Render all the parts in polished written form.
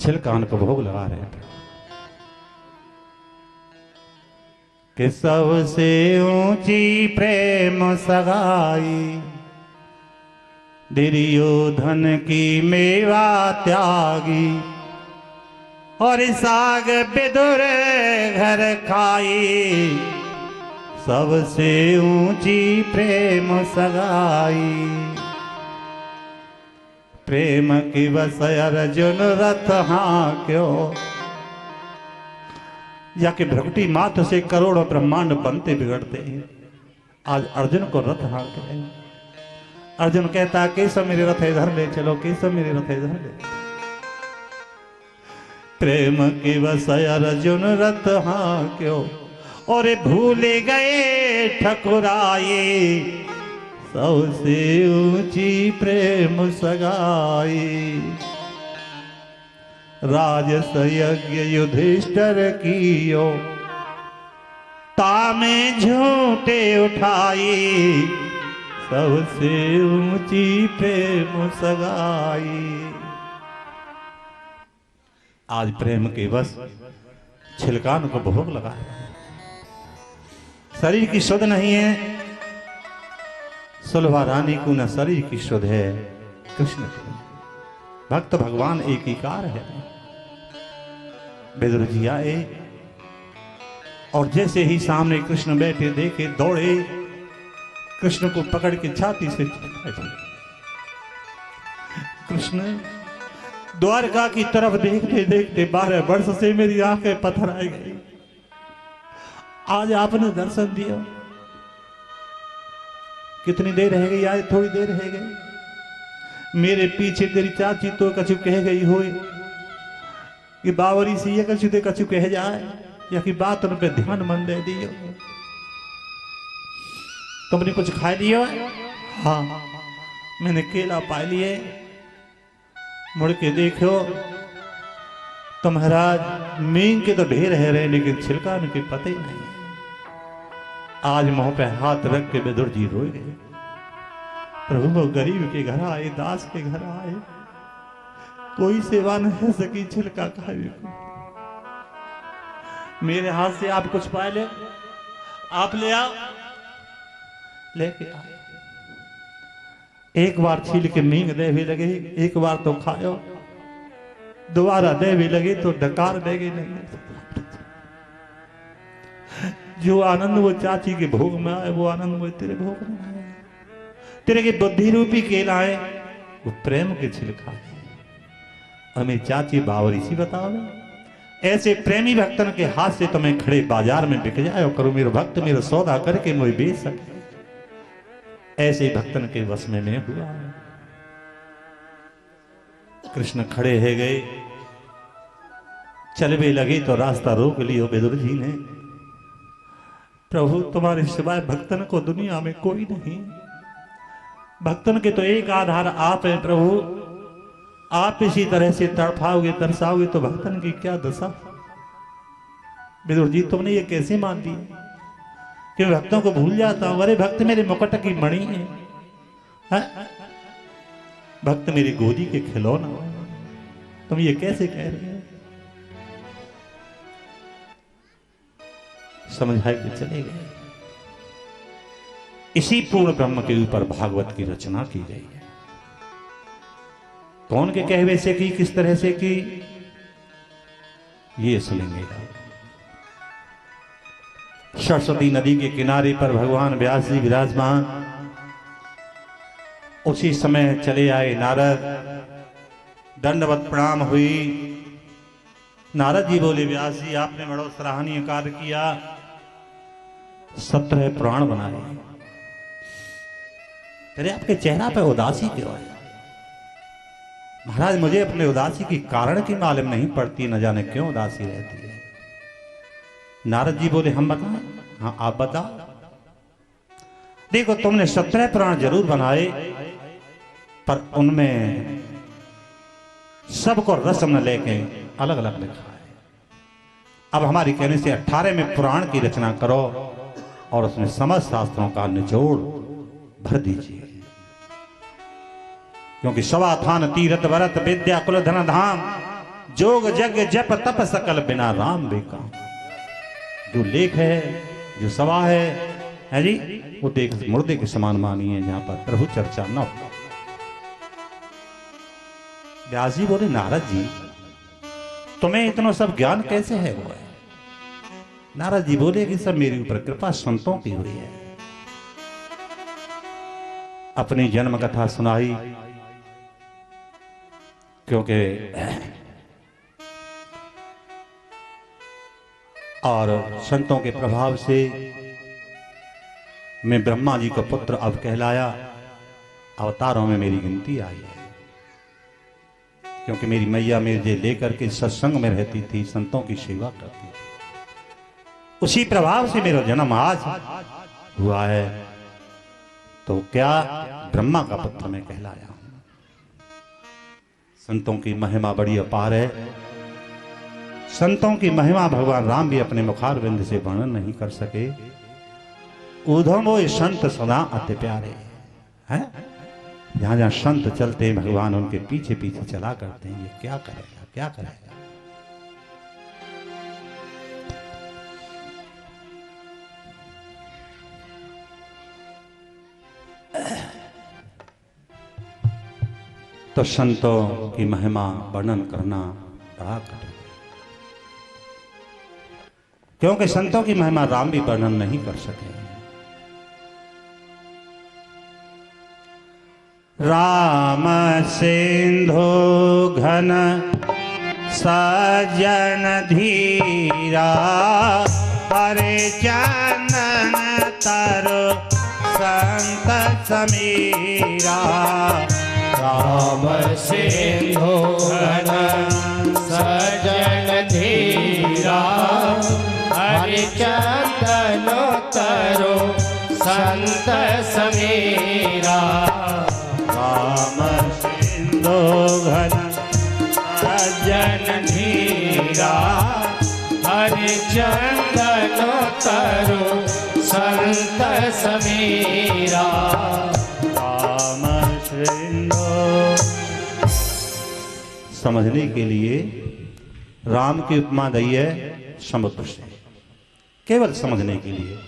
छिलकान को भोग लगा रहे हैं कि सबसे ऊंची प्रेम सगाई दुर्योधन की मेवा त्यागी और साग बिदुर घर खाई सबसे ऊंची प्रेम सगाई प्रेम की वसय अर्जुन रथ हाँ क्यों या कि भ्रकुटी माथ से करोड़ों ब्रह्मांड बनते बिगड़ते हैं। आज अर्जुन को रथ हाँ कहे। अर्जुन कहता केशव मेरे रथ इधर ले चलो, केशव मेरे रथ इधर ले। प्रेम की वसय अर्जुन रथ हाँ क्यों और भूल गए ठकुराई सबसे ऊंची प्रेम सगाई राजस यज्ञ युधिष्ठिर कियो तामे झूठे उठाई सबसे ऊंची प्रेम सगाई। आज प्रेम के बस छिलकान को भोग लगा है। शरीर की शुद्ध नहीं है सुलभा रानी को न शरीर की शुद्ध है कृष्ण की। भक्त भगवान एक ही कार है। विदुर जी आए और जैसे ही सामने कृष्ण बैठे देखे दौड़े कृष्ण को पकड़ के छाती से कृष्ण द्वारका की तरफ देखते देखते 12 वर्ष से मेरी आंखें पत्थर आ गई। आज आपने दर्शन दिया। कितनी देर रह गई? आज थोड़ी देर रह गई। मेरे पीछे तेरी चाची तो कछु कह गई हो कि बावरी सी ये कछु ते कछु कह जाए या कि बात उन पे ध्यान मन दे दियो। तुमने कुछ खा लियो? हाँ मैंने केला पा लिए। मुड़ के देखो तो महाराज मींग के तो ढेर है रहे लेकिन छिलका उनके पते ही नहीं। आज मुंह पे हाथ रख के विदुर जी रोए गए। प्रभु वो गरीब के घर आए, दास के घर आए, कोई सेवा न है सकी छिलका खाए को। मेरे हाथ से आप कुछ पाए ले, आप ले आओ, लेके आओ। एक बार छील के मींग दे भी लगे, एक बार तो खाओ, दोबारा दे भी लगे तो डकार देगी नहीं। जो आनंद वो चाची के भोग में आए वो आनंद वो तेरे भोग में आए। तेरे के बुद्धि रूपी केला है वो प्रेम के छिलका है। हमें चाची बावरी सी बताओ। ऐसे प्रेमी भक्तन के हाथ से तुम्हें खड़े बाजार में बिक जाए और करो मेरे भक्त मेरा सौदा करके मुझे बेच सके। ऐसे भक्तन के वश में मैं हुआ। कृष्ण खड़े है गए, चल भी लगे तो रास्ता रोक लियो विदुर जी ने। प्रभु तुम्हारे सिवाय भक्तन को दुनिया में कोई नहीं। भक्तन के तो एक आधार आप है प्रभु। आप इसी तरह से तड़फाओगे तरसाओगे तो भक्तन की क्या दशा। विदुर जी तुमने ये कैसे मान ली कि मैं भक्तों को भूल जाता हूं? अरे भक्त मेरे मुकुट की मणि है, भक्त मेरी गोदी के खिलौना। तुम ये कैसे कह रहे हो? समझाए कि चले गए। इसी पूर्ण ब्रह्म के ऊपर भागवत की रचना की गई है। कौन के कहवे से की, किस तरह से की, ये सुनेंगे। सरस्वती नदी के किनारे पर भगवान व्यास जी विराजमान। उसी समय चले आए नारद, दंडवत प्रणाम हुई। नारद जी बोले व्यास जी आपने बड़ा सराहनीय कार्य किया, 17 पुराण बनाए। तेरे आपके चेहरा पे उदासी क्यों है? महाराज मुझे अपने उदासी की कारण की मालूम नहीं पड़ती, न जाने क्यों उदासी रहती है। नारद जी बोले हम बताएं? हाँ आप बताओ। देखो तुमने 17 पुराण जरूर बनाए पर उनमें सबको रस्म न लेके अलग अलग लिखा है। अब हमारी कहने से 18 में पुराण की रचना करो और उसमें समस्त शास्त्रों का निचोड़ भर दीजिए। क्योंकि सवा थान तीरथ भरत विद्या कुल धन धाम जोग जग जप तप सकल बिना राम बेका। जो लेख है, जो सभा है जी, वो देख मुर्दे के समान मानिए जहां पर प्रभु चर्चा न हो। व्यास जी बोले नारद जी तुम्हें इतना सब ज्ञान कैसे है वो है? नारद जी बोले कि सब मेरे ऊपर कृपा संतों की हुई है। अपनी जन्म कथा सुनाई, क्योंकि और संतों के प्रभाव से मैं ब्रह्मा जी का पुत्र अब कहलाया। अवतारों में मेरी गिनती आई है, क्योंकि मेरी मैया मेरे लेकर के सत्संग में रहती थी, संतों की सेवा करती थी। उसी प्रभाव से मेरा जन्म आज हुआ है। तो क्या ब्रह्मा का पुत्र मैं कहलाया हूं। संतों की महिमा बड़ी अपार है। संतों की महिमा भगवान राम भी अपने मुखारविंद से वर्णन नहीं कर सके। उधम वो संत सदा अति प्यारे हैं। जहां जहां संत चलते हैं भगवान उनके पीछे पीछे चला करते हैं। ये क्या करेगा, क्या करेगा। तो संतों की महिमा वर्णन करना बड़ा कठिन है, क्योंकि संतों की महिमा राम भी वर्णन नहीं कर सके। राम सिंधु घन सजन धीरा, हरे चंदन तरु संत समीरा। राम सिंधु घन सजन धीरा, हरि चंदन तरु संत समीरा। राम सिंधु घन सजन धीरा, हरि चंदन तरु संत समीरा। राम सिंधु, समझने के लिए राम की उपमा दी है समुद्र से, केवल समझने के लिए।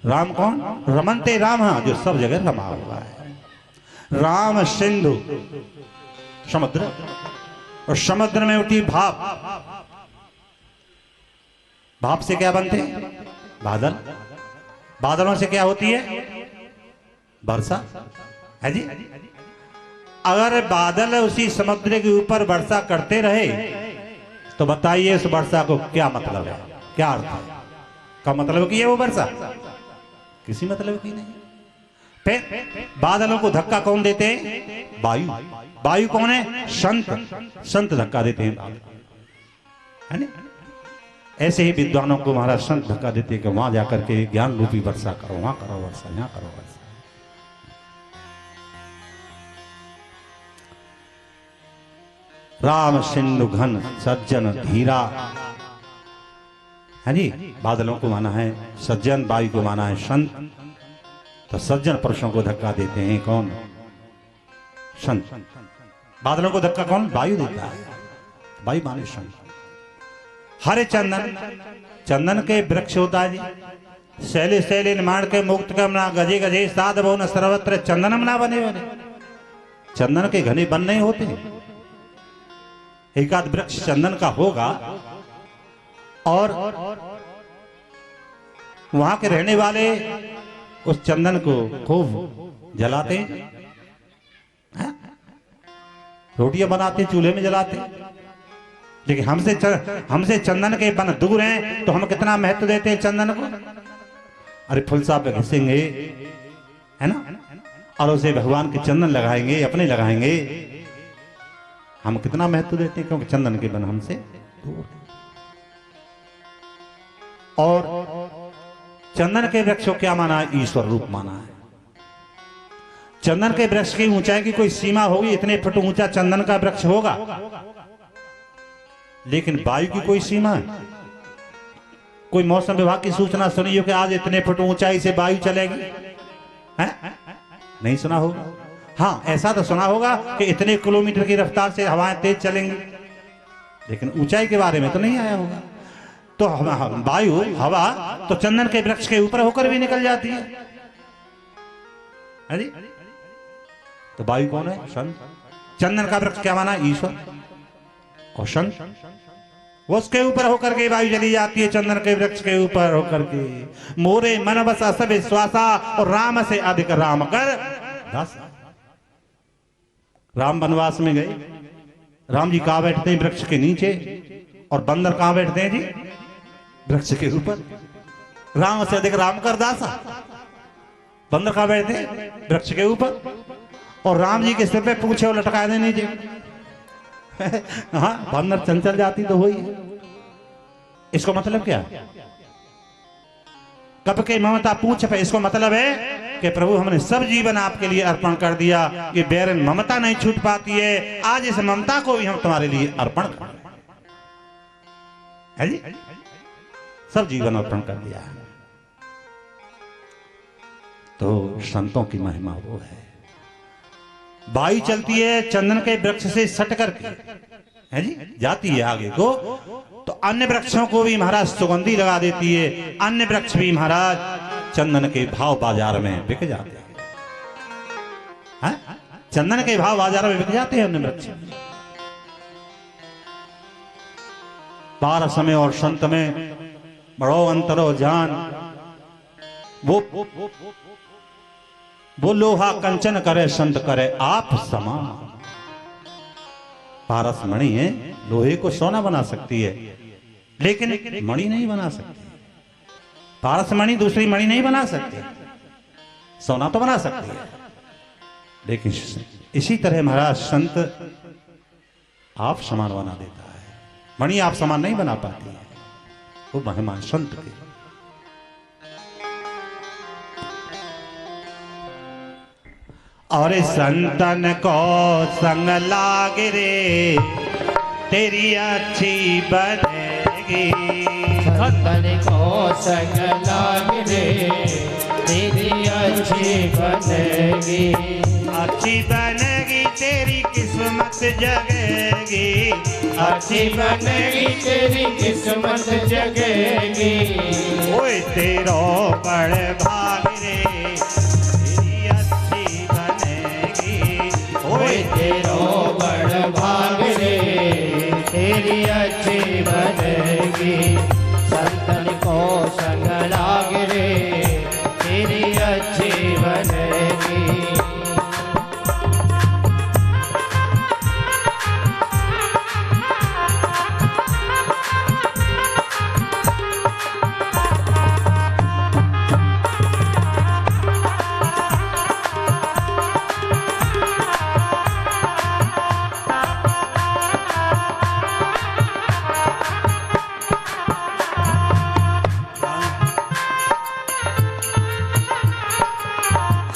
राम कौन? रमनते राम, जो सब जगह रमा हुआ है। राम सिंधु समुद्र, और समुद्र में उठी भाप। भाप से क्या बनते? बादल। बादलों से क्या होती है? वर्षा है जी। अगर बादल उसी समुद्र के ऊपर वर्षा करते रहे तो बताइए इस वर्षा को क्या मतलब है, क्या अर्थ है? का मतलब की है वो वर्षा? किसी मतलब की नहीं। फिर बादलों को धक्का कौन देते हैं? वायु। वायु कौन है? संत। संत धक्का देते हैं बादल, है ना? ऐसे ही विद्वानों को महाराज संत धक्का देते हैं कि वहां जाकर के ज्ञान रूपी वर्षा करो, वहां करो वर्षा, यहां करो वर्षा। राम सिंधु घन सज्जन धीरा, है जी। बादलों को माना है सज्जन, वायु को माना है संत। तो सज्जन पुरुषों को धक्का देते हैं कौन? संत। बादलों को धक्का कौन? वायु देता है। वायु माने संत। हरे चंदन, चंदन के वृक्ष होता है जी। शैले शैले निर्माण के मुक्त कमना, गजे गजे साध भवन सर्वत्र चंदनम ना बने बने। चंदन के घने बन नहीं होते। एकाध वृक्ष चंदन का होगा और वहां के रहने वाले उस चंदन को खूब जलाते हैं, रोटियां बनाते, चूल्हे में जलाते। लेकिन हमसे चंदन के बन दूर हैं तो हम कितना महत्व देते हैं चंदन को। अरे फुल साहब पे घिसेंगे, है ना, और उसे भगवान के चंदन लगाएंगे, अपने लगाएंगे। हम कितना महत्व देते हैं, क्योंकि चंदन के बन हमसे दूर है। और चंदन के वृक्ष को क्या माना है? ईश्वर रूप माना है। चंदन के वृक्ष की ऊंचाई की कोई सीमा होगी, इतने फुट ऊंचा चंदन का वृक्ष होगा। लेकिन वायु की कोई सीमा है? कोई मौसम विभाग की सूचना सुनी हो कि आज इतने फुट ऊंचाई से वायु चलेगी? है? नहीं सुना होगा। हाँ, ऐसा तो सुना होगा कि इतने किलोमीटर की रफ्तार से हवाएं तेज चलेंगी, लेकिन ऊंचाई के बारे में तो नहीं आया होगा। तो वायु हवा तो चंदन के वृक्ष के ऊपर होकर भी निकल जाती है जी। तो वायु कौन है? संत। चंदन का वृक्ष क्या माना? ईश्वर। और संत वो उसके ऊपर होकर के वायु चली जाती है, चंदन के वृक्ष के ऊपर होकर के। मोरे मन बस सब विश्वासा और राम से अधिक राम कर दास। राम वनवास में गए, राम जी कहां बैठते हैं? वृक्ष के नीचे। और बंदर कहां बैठते हैं जी? वृक्ष के ऊपर। राम से अधिक राम कर दासा। बंदर कहां बैठते हैं? वृक्ष के ऊपर। और राम जी के सिर पे पूछे और लटका दे नीचे। हाँ, बंदर चंचल जाती तो हुई। इसको मतलब क्या? कब के ममता पूछ पे, इसको मतलब है कि प्रभु हमने सब जीवन आपके लिए अर्पण कर दिया। ये बैरन ममता नहीं छूट पाती है, आज इस ममता को भी हम तुम्हारे लिए अर्पण कर है जी। सब जीवन अर्पण कर दिया। तो संतों की महिमा वो है। वायु चलती है चंदन के वृक्ष से सट करके है जी, जाती है आगे को। तो अन्य वृक्षों को भी महाराज सुगंधी लगा देती है। अन्य वृक्ष भी महाराज चंदन के भाव बाजार में बिक जाते हैं। चंदन के भाव बाजार में बिक जाते हैं अन्य वृक्ष। पारस में और संत में बड़ो अंतरो जान। वो लोहा कंचन करे, संत करे आप समान। पारस मणि है, लोहे को सोना बना सकती है, लेकिन मणि नहीं बना सकती। पारस मणि दूसरी मणि नहीं बना सकती। सोना तो बना सकती है, लेकिन इसी तरह महाराज संत आप समान बना देता है। मणि आप समान नहीं बना पाती है, वो महिमा संत की। और संतन को संग लाग रे तेरी अच्छी बनेगी। संतन को संग लाग रे तेरी अच्छी बनेगी। अच्छी बनेगी तेरी किस्मत जगेगी। अच्छी बनेगी तेरी किस्मत जगेगी। ओए तेरो बड़ भाग रे तेरो बड़ भाग रे तेरी अच्छी बनेगी। संतन को संग लाग रे तेरी अच्छी बनेगी।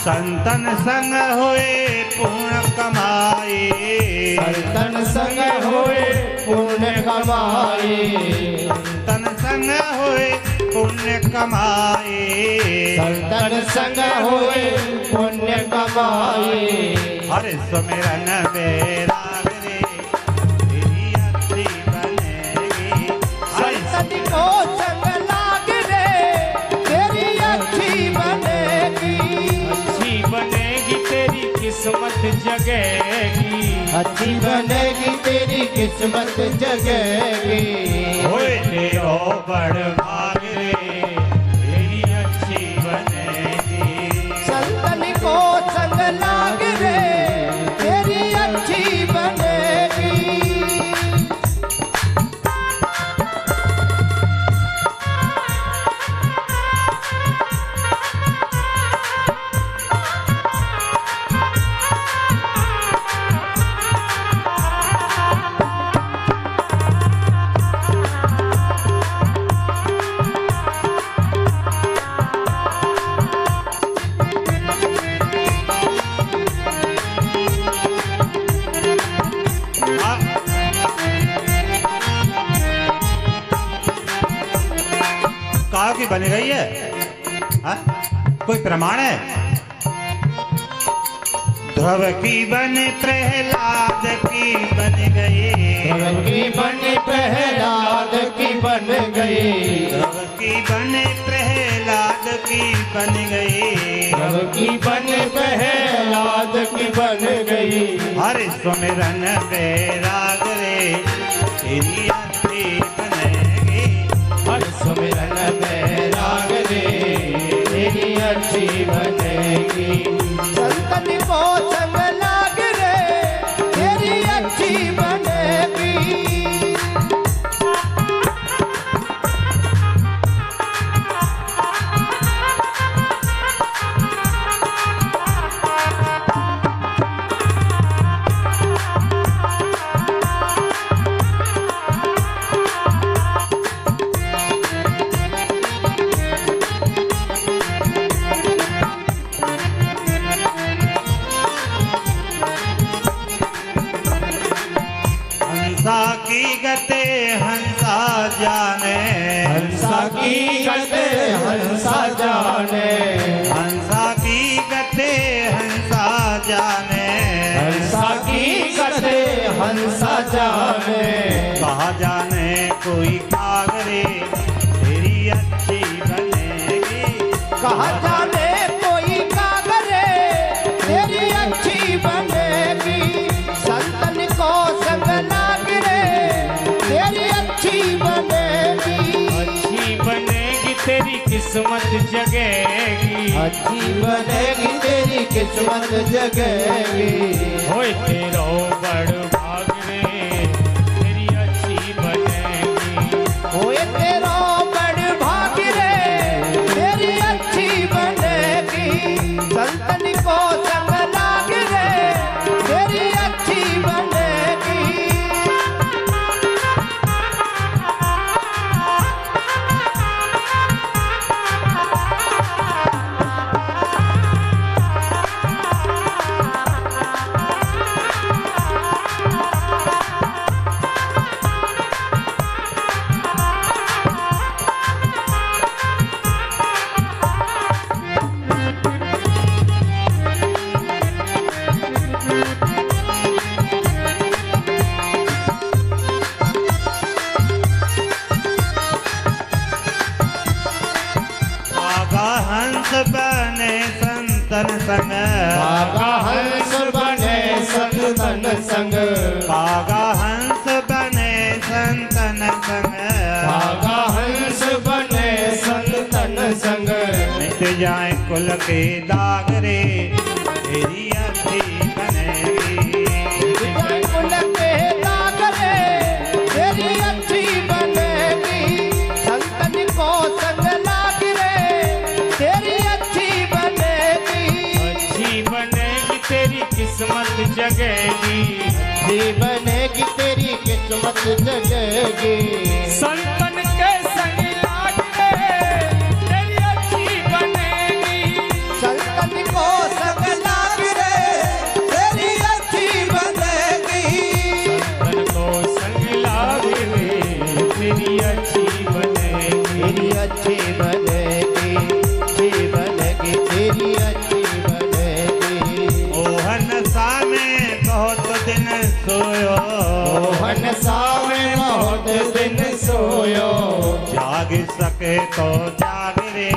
संतन संग होए पूर्ण कमाए। संतन संग होए पुण्य कमाए। संतन संग होए पुण्य कमाए। संतन संग होए पुण्य कमाए। हर सुमिरन मेरा रे तेरी अच्छी बनेगी। संतन को संग लाग रे तेरी अच्छी बनेगी। अच्छी बनेगी तेरी किस्मत जगेगी। अच्छी बनेगी तेरी किस्मत जगेगी। होए तेरो बड़ भाग रे तेरी अच्छी बनेगी। संतन को संग लाग रे तेरी अच्छी बनेगी। कहा कि बन गई है? हा? कोई प्रमाण है? ध्रुव की बन प्रहलाद की बन गई। ध्रुव की बन बन गई। रव की बने प्रहलाद की बन गई। रव की बने प्रहलाद की बन गई। हरि सुमिरन बैराग रे तेरी अच्छी बनेगी। हर सुमिरन बैराग रे तेरी अच्छी बनेगी। संतन को संग लाग रे तेरी अच्छी बनेगी। हंसा की गते हंसा जाने। हंसा की गते हंसा जाने। हंसा की गते हंसा जाने। हंसा की गते हंसा जाने। कहा जाने कोई कागरे तेरी अच्छी बनेगी। कहा जाने कोई कागरे तेरी अच्छी बनेगी। संतन को संग लाग रे तेरी अच्छी बनेगी। अच्छी बनेगी तेरी किस्मत जगेगी। अच्छी बनेगी तेरी किस्मत जगेगी। होए तेरो बड़ भाग रे तेरी अच्छी बनेगी। होए तेरा बड़ भाग रे तेरी अच्छी बनेगी। संतन को संग लाग रे तेरी अच्छी बनेगी। कागा हंस बने संतन संग। कागा हंस बने संतन संग। कागा हंस बने संतन संग। कागा हंस बने संतन संग। मिट जाए कुल के दाग रे तेरी अच्छी बनेगी। कुल के दाग रे तेरी अच्छी बनेगी। संतन को संग लाग रे तेरी अच्छी बनेगी। अच्छी बनेगी तेरी किस्मत जगेगी। अच्छी बनेगी तेरी किस्मत जगेगी। संतन के संग लाग रे तेरी अच्छी बनेगी। संतन को संग लाग रे तेरी अच्छी बनेगी। संतन को संग लाग रे तेरी अच्छी बनेगी। तेरी अच्छी बनेगी। अच्छी बनेगी तेरी अच्छी बनेगी। ओहन सा में बहुत दिन सोयो। मोहन सावे बहुत दिन सोयो। जाग सके तो जाग रे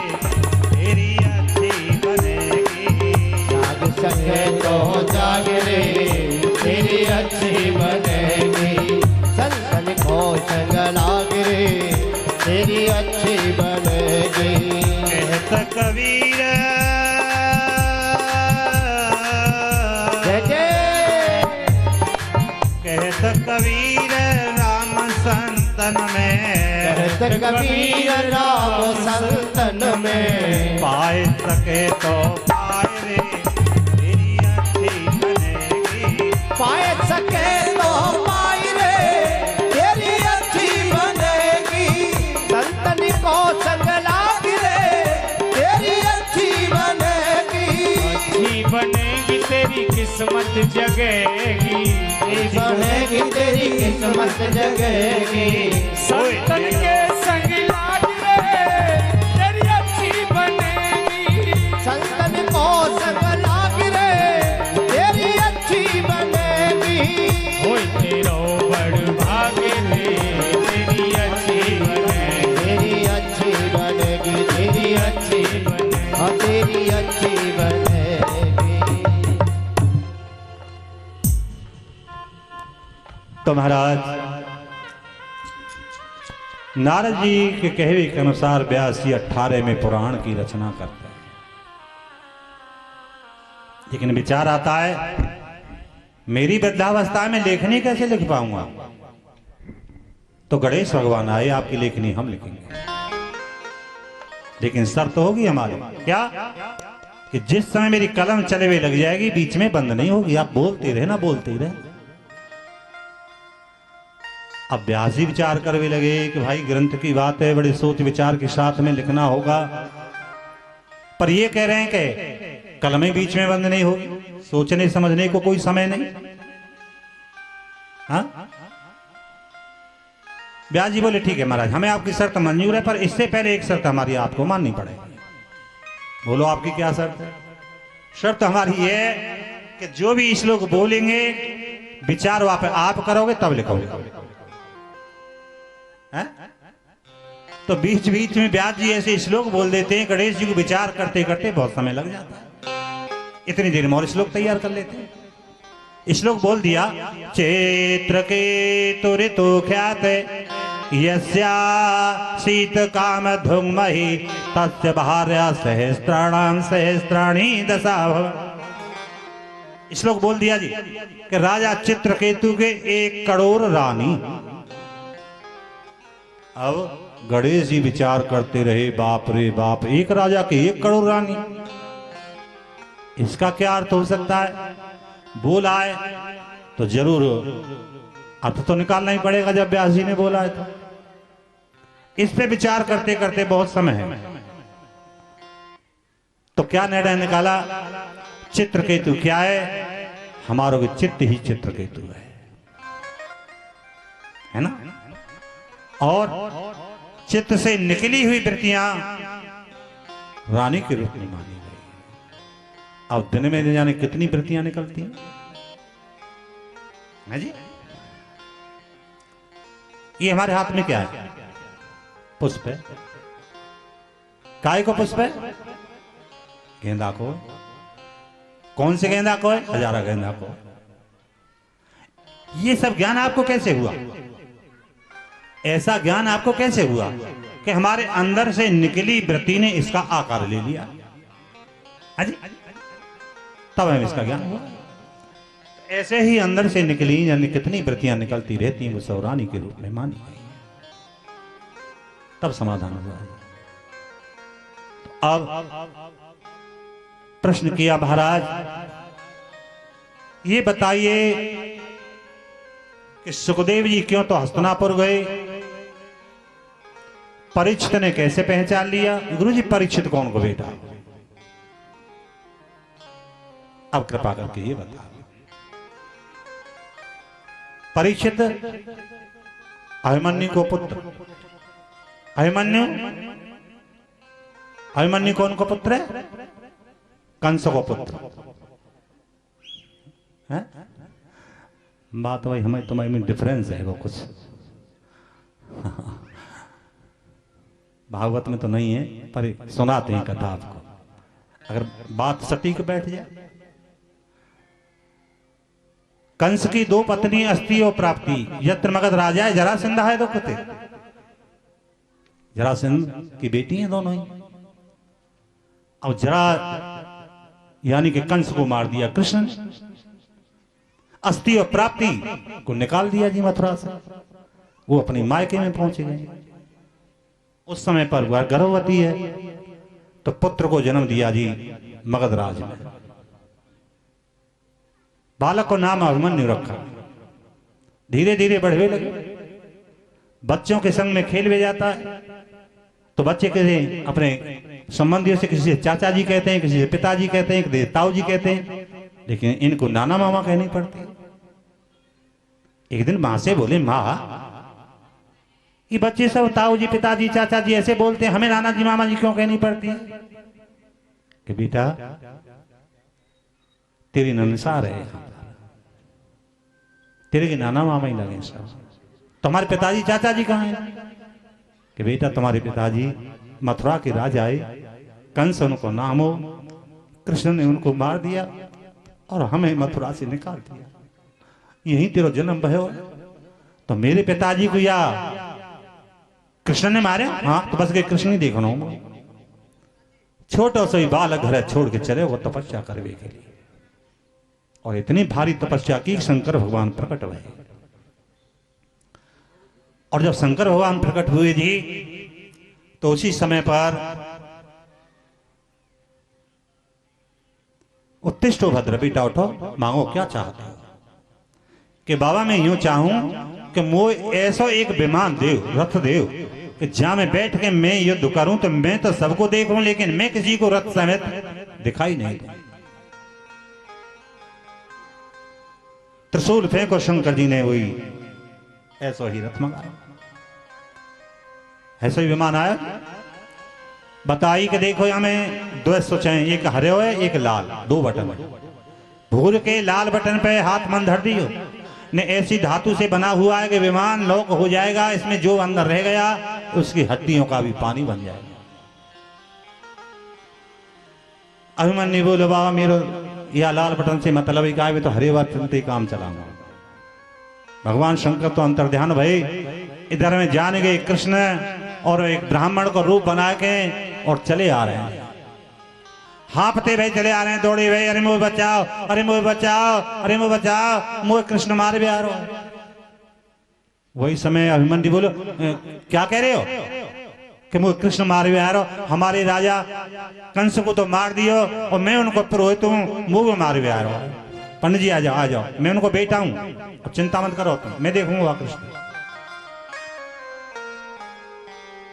तेरी अच्छी बनेगी। जाग सके तो जाग रे तेरी अच्छी बनेगी। संतन को संग लाग रे तेरी अच्छी बनेगी। कहत कबीर जय जय। कहत कबीर राम संतन में। कहत कबीर राम संतन में। पाए सके तो पाए रे तेरी अच्छी बनेगी। पाए सके तो पाई रे तेरी अच्छी बनेगी। संतन को संग लाग रे तेरी अच्छी बनेगी। अच्छी बनेगी तेरी किस्मत जगेगी। बनेगी तेरी किस्मत जगेगी। संतन के संग लाग रे तेरी अच्छी बनेगी। संतन को संग लाग रे तेरी अच्छी बनेगी। होए तेरो बड़ भाग रे तेरी अच्छी बनेगी। तो महाराज नारद जी के कहवे के अनुसार 82-18 में पुराण की रचना करते हैं। लेकिन विचार आता है मेरी वृद्धावस्था में लेखनी कैसे लिख पाऊंगा। तो गणेश भगवान आए, आपकी लेखनी हम लिखेंगे, लेकिन शर्त तो होगी हमारी, क्या कि जिस समय मेरी कलम चले हुए लग जाएगी बीच में बंद नहीं होगी, आप बोलते रहे ना, बोलते ही रहे। अब व्यास जी विचार करवे लगे कि भाई ग्रंथ की बात है, बड़े सोच विचार के साथ में लिखना होगा, पर ये कह रहे हैं कि कलमें बीच में बंद नहीं होगी, सोचने समझने को कोई समय नहीं। हाँ, व्यास जी बोले ठीक है महाराज, हमें आपकी शर्त मंजूर है, पर इससे पहले एक शर्त हमारी आपको माननी पड़ेगी। बोलो आपकी क्या शर्त है? शर्त हमारी ये है कि जो भी श्लोक बोलेंगे विचार आप करोगे तब लिखोगे। है? तो बीच बीच में व्यास जी ऐसे श्लोक बोल देते हैं, गणेश जी को विचार करते करते बहुत समय लग जाता है, इतनी देर में और श्लोक तैयार कर लेते हैं। श्लोक बोल दिया, चैत्र के तुरितो ख्यात यस्या शीत काम धुमहि तस्य भार्या सहस्त्राणाम सहस्त्राणी दशा भव। श्लोक बोल दिया जी कि राजा चित्रकेतु के 1 करोड़ रानी। अब गणेश जी विचार करते रहे, बाप रे बाप, एक राजा के 1 करोड़ रानी, इसका क्या अर्थ हो सकता है? बोला है तो जरूर अर्थ तो निकालना ही पड़ेगा। जब व्यास जी ने बोला है तो इस पे विचार करते करते बहुत समय है, तो क्या निर्णय निकाला? चित्रकेतु क्या है? हमारो के चित्त ही चित्रकेतु है ना। और चित्त से निकली हुई वृत्तियां रानी के रूप में मानी गई। अब दिन में जाने कितनी वृत्तियां निकलती हैं जी। ये हमारे हाथ में क्या है? पुष्प है। काय को पुष्प है? गेंदा को। कौन से गेंदा को है? हजारा गेंदा को। ये सब ज्ञान आपको कैसे हुआ? ऐसा ज्ञान आपको कैसे हुआ कि हमारे अंदर से निकली वृत्ति ने इसका आकार ले लिया? अजी तब हमें इसका ज्ञान हुआ। ऐसे ही अंदर से निकली यानी कितनी वृत्तियां निकलती रहती हैं, वो सब रानी के रूप में मानी गई, तब समाधान हुआ। तो अब प्रश्न किया, महाराज ये बताइए कि सुखदेव जी क्यों तो हस्तिनापुर गए, परीक्षित ने कैसे पहचान लिया? गुरुजी परीक्षित कौन को बेटा? अब कृपा करके ये बता। परीक्षित अभिमन्यु को पुत्र, अभिमन्यु कौन को पुत्र है? कंस को पुत्र है। बात वही हमें तुम्हारे में डिफरेंस है वो कुछ। भागवत में तो नहीं है, पर सुनाते हैं कथा आपको, अगर बात सटीक बैठ जाए। कंस की 2 पत्नी अस्ति और प्राप्ति, यत्र मगध राजा जरासंध है 2 कुते। जरासंध की बेटी हैं दोनों ही। अब जरा यानी कि कंस को मार दिया कृष्ण ने, अस्ति और प्राप्ति को निकाल दिया जी मथुरा से, वो अपनी मायके में पहुंच गए। उस समय पर वह गर्भवती है, तो पुत्र को जन्म दिया जी मगधराज में। बालक को नाम अभिमन्यु रखा। धीरे धीरे बढ़वे लगे, बच्चों के संग में खेल में जाता है, तो बच्चे किसी अपने संबंधियों से किसी से चाचा जी कहते हैं, किसी से पिताजी कहते हैं, किसी से ताऊ जी कहते हैं, लेकिन इनको नाना मामा कहनी पड़ती। एक दिन मां से बोले, माँ ये बच्चे सब ताऊ जी, पिताजी, चाचा जी ऐसे बोलते हैं, हमें नाना जी मामा जी क्यों कहनी पड़ती है? कि बेटा तेरी नंसार है, तेरे के नाना मामा ही लगे सब। तुम्हारे पिताजी चाचा जी कहाँ हैं? कि बेटा तुम्हारे पिताजी मथुरा के राजा आए, कंस उनको नाम हो, कृष्ण ने उनको मार दिया और हमें मथुरा से निकाल दिया, यही तेरा जन्म भयो। तो मेरे पिताजी को या कृष्ण ने मारे? हाँ, तो बस के कृष्ण ही देखना छोटा सा ही बालक घर छोड़ के चले वो तपस्या करने के लिए। और इतनी भारी तपस्या की शंकर भगवान प्रकट हुए। और जब शंकर भगवान प्रकट हुए जी तो उसी समय पर उत्तिष्ठो भद्र, बेटा उठो, मांगो क्या चाहते हो? कि बाबा मैं यूं चाहूं कि मोए ऐसा एक विमान देव, रथ देव कि जहां मैं बैठ के मैं युद्ध करूं तो मैं तो सबको देख लूं लेकिन मैं किसी को रथ समेत दिखाई नहीं दूं। त्रिशूल फेंको, शंकर जी ने वही ऐसा ही रथ मंगाया, ऐसा ही विमान आया। बताई कि देखो हमें दो सोचे, एक हरे है एक लाल, दो बटन है। भूल के लाल बटन पे हाथ मन धर दियो ने ऐसी धातु से बना हुआ है कि विमान लॉक हो जाएगा, इसमें जो अंदर रह गया उसकी हड्डियों का भी पानी बन जाएगा। अभिमन्यु बोले बाबा मेरे या लाल बटन से मतलब ही क्या, तो हरे बटन से काम चलाऊंगा। भगवान शंकर तो अंतर्ध्यान भाई इधर में जाने गए कृष्ण और एक ब्राह्मण को रूप बना के और चले आ रहे हैं, हाँपते भाई चले आ रहे हैं, दौड़े भाई, अरे मुझे बचाओ, अरे मुझे बचाओ, अरे मुझे बचाओ, मुझे कृष्ण मारे भी आ रहा है। वही समय अभिमन्यु बोलो क्या कह रहे हो कि मुझे कृष्ण मारे भी आ रहा हो? हमारे राजा कंस को तो मार दियो और मैं उनको पुरोहित हूँ, मुझे मारे भी आ रहा हूँ। पंडित जी आ जाओ, आ जाओ, मैं उनको बेटा हूँ, चिंता मत करो तुम, मैं देखूंगा कृष्ण,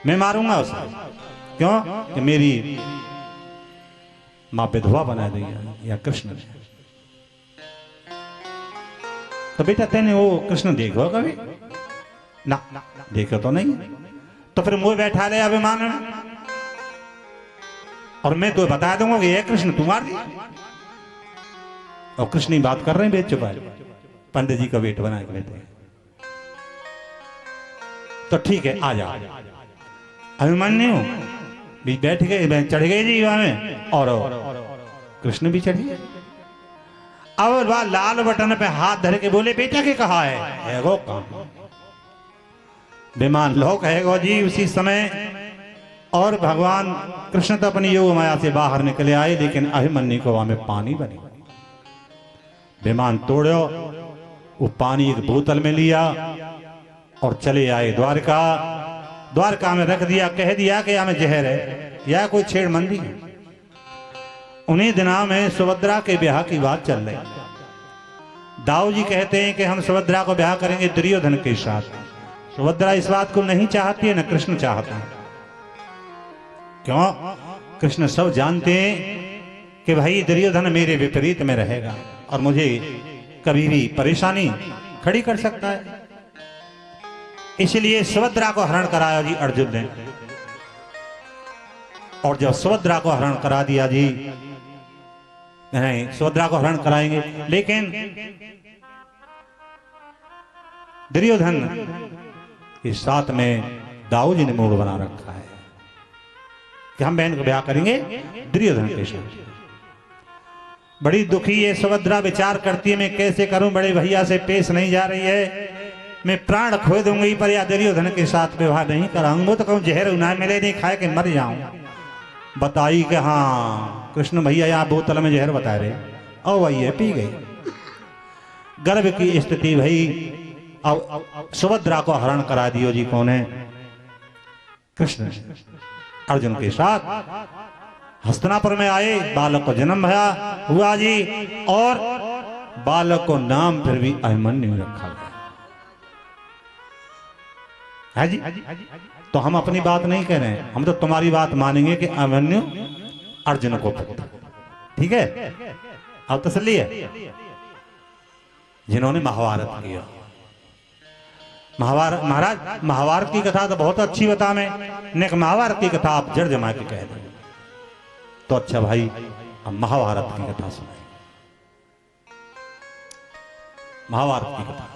मैं मारूंगा उसे। क्यों? कि मेरी मां विधवा बना दी या कृष्ण ने। तो बेटा तेने वो कृष्ण देखो कभी ना? देखो तो नहीं। तो फिर मुझे बैठा ले अभिमान में और मैं तो बता दूंगा कि ये कृष्ण तू मार दी। और कृष्ण ही बात कर रहे हैं, बेच चुका है, पंडित जी का वेट बना के बैठे। तो ठीक है आ जाओ। अभिमन्यु भी बैठ गए, चढ़ गए जी में, और कृष्ण भी चढ़ गए। अब वह लाल बटन पे हाथ धर के बोले बेटा के कहा है गो काम विमान लोक है गो जी। उसी समय और भगवान कृष्ण तो अपनी योग माया से बाहर निकले आए, लेकिन अभिमन्यु को वहां में पानी बनी। विमान तोड़ो, वो पानी एक बोतल में लिया और चले आए द्वारका। द्वारका में रख दिया, कह दिया कि हमें जहर है या कोई छेड़मंदी है। उन्हीं दिनों में सुभद्रा के ब्याह की बात चल रही। दाऊ जी कहते हैं कि हम सुभद्रा को ब्याह करेंगे दुर्योधन के साथ। सुभद्रा इस बात को नहीं चाहती है, न कृष्ण चाहता है। क्यों? कृष्ण सब जानते हैं कि भाई दुर्योधन मेरे विपरीत में रहेगा और मुझे कभी भी परेशानी खड़ी कर सकता है। इसलिए सुभद्रा को हरण कराया जी अर्जुन ने। और जब सुभद्रा को हरण करा दिया जी, नहीं सुभद्रा को हरण कराएंगे, लेकिन दुर्योधन के साथ में दाऊ जी ने मूड बना रखा है कि हम बहन को ब्याह करेंगे दुर्योधन के साथ। बड़ी दुखी है सुभद्रा, विचार करती है मैं कैसे करूं, बड़े भैया से पेश नहीं जा रही है, मैं प्राण खो दूंगी पर या दुर्योधन के साथ विवाह नहीं कराऊंगा तो कहूं जहर उन्हें मिले नहीं खाए के मर जाऊं। बताई कि हाँ कृष्ण भैया यहाँ बोतल में जहर बता रहे, और वही है पी गई। गर्भ की स्थिति भाई, अब सुभद्रा को हरण करा दियो जी। कौन है? कृष्ण अर्जुन के साथ हस्तिनापुर में आए, बालक को जन्म हुआ जी, और बालक को नाम फिर भी अभिमन्यु रखा गया है जी। तो हम अपनी बात नहीं कह रहे हैं, हम तो तुम्हारी बात मानेंगे कि अभिमन्यु अर्जुन को पुत्र। ठीक है, अब तसल्ली है। जिन्होंने महाभारत किया, महाभारत महाराज महाभारत की कथा तो बहुत अच्छी बता मैं, महाभारत की कथा आप जड़ जमा के कह दें तो अच्छा भाई। अब महाभारत की कथा सुनाई, महाभारत की कथा।